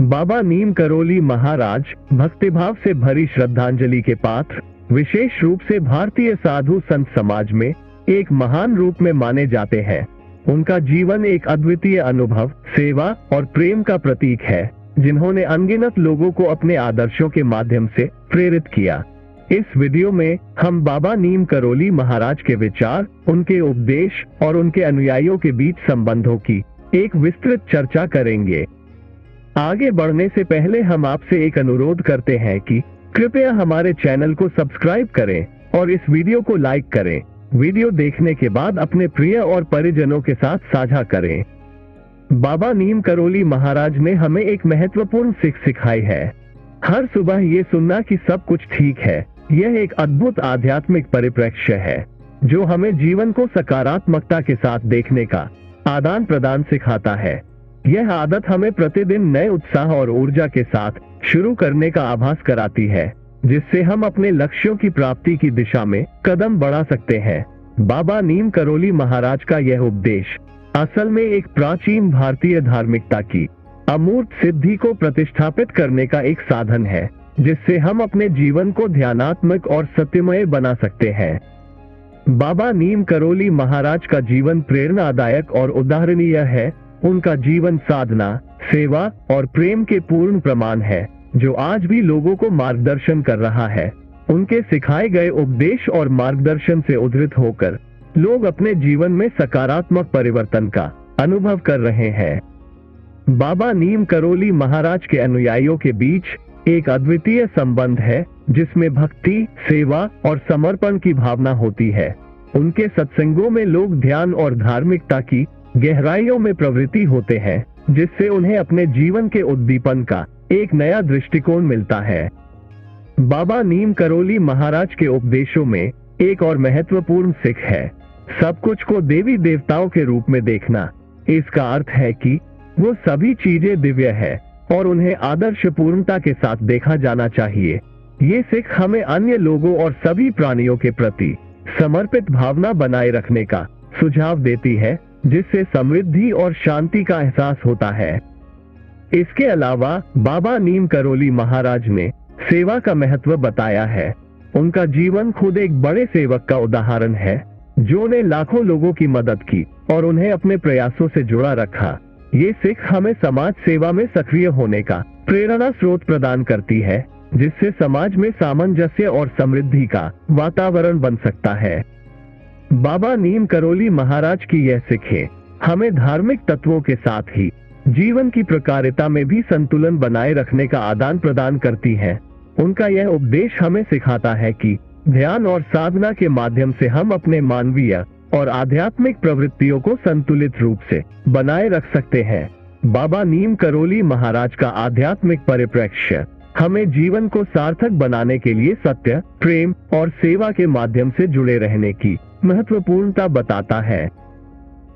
बाबा नीम करोली महाराज भक्तिभाव से भरी श्रद्धांजलि के पात्र, विशेष रूप से भारतीय साधु संत समाज में एक महान रूप में माने जाते हैं। उनका जीवन एक अद्वितीय अनुभव, सेवा और प्रेम का प्रतीक है, जिन्होंने अनगिनत लोगों को अपने आदर्शों के माध्यम से प्रेरित किया। इस वीडियो में हम बाबा नीम करोली महाराज के विचार, उनके उपदेश और उनके अनुयायियों के बीच संबंधों की एक विस्तृत चर्चा करेंगे। आगे बढ़ने से पहले हम आपसे एक अनुरोध करते हैं कि कृपया हमारे चैनल को सब्सक्राइब करें और इस वीडियो को लाइक करें। वीडियो देखने के बाद अपने प्रिय और परिजनों के साथ साझा करें। बाबा नीम करोली महाराज ने हमें एक महत्वपूर्ण सीख सिखाई है। हर सुबह ये सुनना कि सब कुछ ठीक है, यह एक अद्भुत आध्यात्मिक परिप्रेक्ष्य है जो हमें जीवन को सकारात्मकता के साथ देखने का आदान प्रदान सिखाता है। यह आदत हमें प्रतिदिन नए उत्साह और ऊर्जा के साथ शुरू करने का आभास कराती है, जिससे हम अपने लक्ष्यों की प्राप्ति की दिशा में कदम बढ़ा सकते हैं। बाबा नीम करोली महाराज का यह उपदेश असल में एक प्राचीन भारतीय धार्मिकता की अमूर्त सिद्धि को प्रतिष्ठापित करने का एक साधन है, जिससे हम अपने जीवन को ध्यानात्मक और सत्यमय बना सकते हैं। बाबा नीम करोली महाराज का जीवन प्रेरणादायक और उदाहरणीय है। उनका जीवन साधना, सेवा और प्रेम के पूर्ण प्रमाण है, जो आज भी लोगों को मार्गदर्शन कर रहा है। उनके सिखाए गए उपदेश और मार्गदर्शन से उद्धृत होकर लोग अपने जीवन में सकारात्मक परिवर्तन का अनुभव कर रहे हैं। बाबा नीम करोली महाराज के अनुयायियों के बीच एक अद्वितीय संबंध है, जिसमें भक्ति, सेवा और समर्पण की भावना होती है। उनके सत्संगों में लोग ध्यान और धार्मिकता की गहराइयों में प्रवृत्ति होते हैं, जिससे उन्हें अपने जीवन के उद्दीपन का एक नया दृष्टिकोण मिलता है। बाबा नीम करोली महाराज के उपदेशों में एक और महत्वपूर्ण सीख है, सब कुछ को देवी देवताओं के रूप में देखना। इसका अर्थ है कि वो सभी चीजें दिव्य है और उन्हें आदर्श पूर्णता के साथ देखा जाना चाहिए। ये सीख हमें अन्य लोगों और सभी प्राणियों के प्रति समर्पित भावना बनाए रखने का सुझाव देती है, जिससे समृद्धि और शांति का एहसास होता है। इसके अलावा बाबा नीम करोली महाराज ने सेवा का महत्व बताया है। उनका जीवन खुद एक बड़े सेवक का उदाहरण है, जो ने लाखों लोगों की मदद की और उन्हें अपने प्रयासों से जुड़ा रखा। ये सीख हमें समाज सेवा में सक्रिय होने का प्रेरणा स्रोत प्रदान करती है, जिससे समाज में सामंजस्य और समृद्धि का वातावरण बन सकता है। बाबा नीम करोली महाराज की यह सीखें हमें धार्मिक तत्वों के साथ ही जीवन की प्रकारिता में भी संतुलन बनाए रखने का आदान प्रदान करती है। उनका यह उपदेश हमें सिखाता है कि ध्यान और साधना के माध्यम से हम अपने मानवीय और आध्यात्मिक प्रवृत्तियों को संतुलित रूप से बनाए रख सकते हैं। बाबा नीम करोली महाराज का आध्यात्मिक परिप्रेक्ष्य हमें जीवन को सार्थक बनाने के लिए सत्य, प्रेम और सेवा के माध्यम से जुड़े रहने की महत्वपूर्णता बताता है।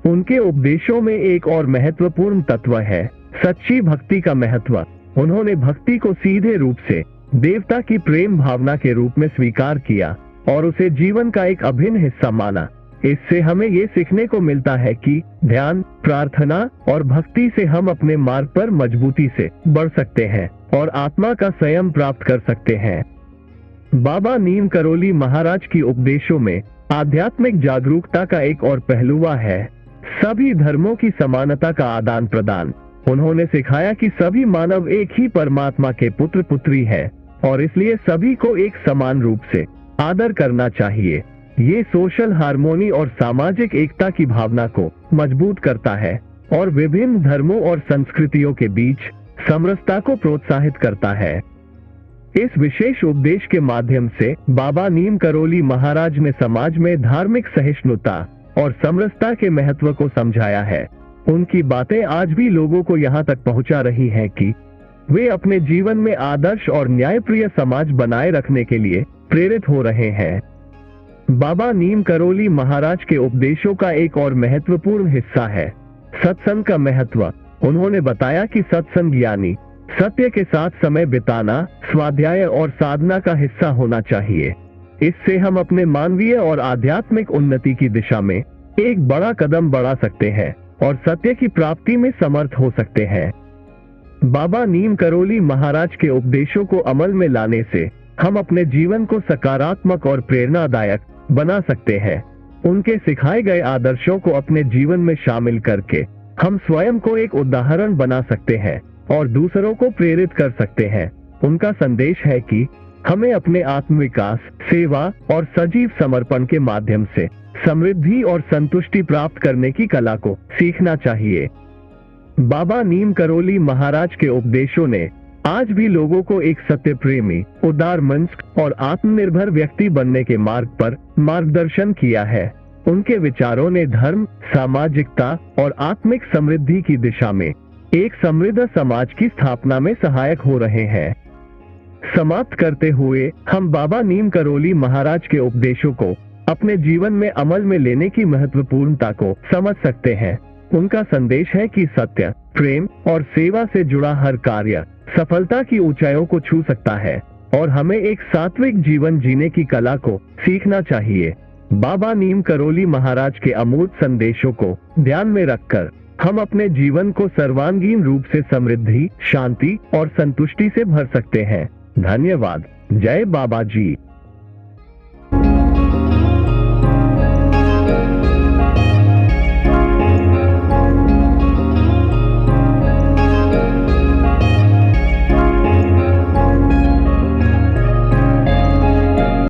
उनके उपदेशों में एक और महत्वपूर्ण तत्व है सच्ची भक्ति का महत्व। उन्होंने भक्ति को सीधे रूप से देवता की प्रेम भावना के रूप में स्वीकार किया और उसे जीवन का एक अभिन्न हिस्सा माना। इससे हमें ये सीखने को मिलता है कि ध्यान, प्रार्थना और भक्ति से हम अपने मार्ग पर मजबूती से बढ़ सकते हैं और आत्मा का संयम प्राप्त कर सकते हैं। बाबा नीम करोली महाराज की उपदेशों में आध्यात्मिक जागरूकता का एक और पहलुआ है सभी धर्मों की समानता का आदान प्रदान। उन्होंने सिखाया कि सभी मानव एक ही परमात्मा के पुत्र पुत्री है और इसलिए सभी को एक समान रूप से आदर करना चाहिए। ये सोशल हार्मोनी और सामाजिक एकता की भावना को मजबूत करता है और विभिन्न धर्मों और संस्कृतियों के बीच समरसता को प्रोत्साहित करता है। इस विशेष उपदेश के माध्यम से बाबा नीम करोली महाराज ने समाज में धार्मिक सहिष्णुता और समरसता के महत्व को समझाया है। उनकी बातें आज भी लोगों को यहाँ तक पहुँचा रही हैं कि वे अपने जीवन में आदर्श और न्यायप्रिय समाज बनाए रखने के लिए प्रेरित हो रहे हैं। बाबा नीम करोली महाराज के उपदेशों का एक और महत्वपूर्ण हिस्सा है सत्संग का महत्व। उन्होंने बताया कि सत्संग यानी सत्य के साथ समय बिताना, स्वाध्याय और साधना का हिस्सा होना चाहिए। इससे हम अपने मानवीय और आध्यात्मिक उन्नति की दिशा में एक बड़ा कदम बढ़ा सकते हैं और सत्य की प्राप्ति में समर्थ हो सकते हैं। बाबा नीम करोली महाराज के उपदेशों को अमल में लाने से हम अपने जीवन को सकारात्मक और प्रेरणादायक बना सकते हैं। उनके सिखाए गए आदर्शों को अपने जीवन में शामिल करके हम स्वयं को एक उदाहरण बना सकते हैं और दूसरों को प्रेरित कर सकते हैं। उनका संदेश है कि हमें अपने आत्मविकास, सेवा और सजीव समर्पण के माध्यम से समृद्धि और संतुष्टि प्राप्त करने की कला को सीखना चाहिए। बाबा नीम करोली महाराज के उपदेशों ने आज भी लोगों को एक सत्य प्रेमी, उदार मनुष्य और आत्मनिर्भर व्यक्ति बनने के मार्ग पर मार्गदर्शन किया है। उनके विचारों ने धर्म, सामाजिकता और आत्मिक समृद्धि की दिशा में एक समृद्ध समाज की स्थापना में सहायक हो रहे हैं। समाप्त करते हुए हम बाबा नीम करोली महाराज के उपदेशों को अपने जीवन में अमल में लेने की महत्वपूर्णता को समझ सकते हैं। उनका संदेश है कि सत्य, प्रेम और सेवा से जुड़ा हर कार्य सफलता की ऊंचाइयों को छू सकता है और हमें एक सात्विक जीवन जीने की कला को सीखना चाहिए। बाबा नीम करोली महाराज के अमूर्त संदेशों को ध्यान में रखकर हम अपने जीवन को सर्वांगीण रूप से समृद्धि, शांति और संतुष्टि से भर सकते हैं। धन्यवाद। जय बाबा जी।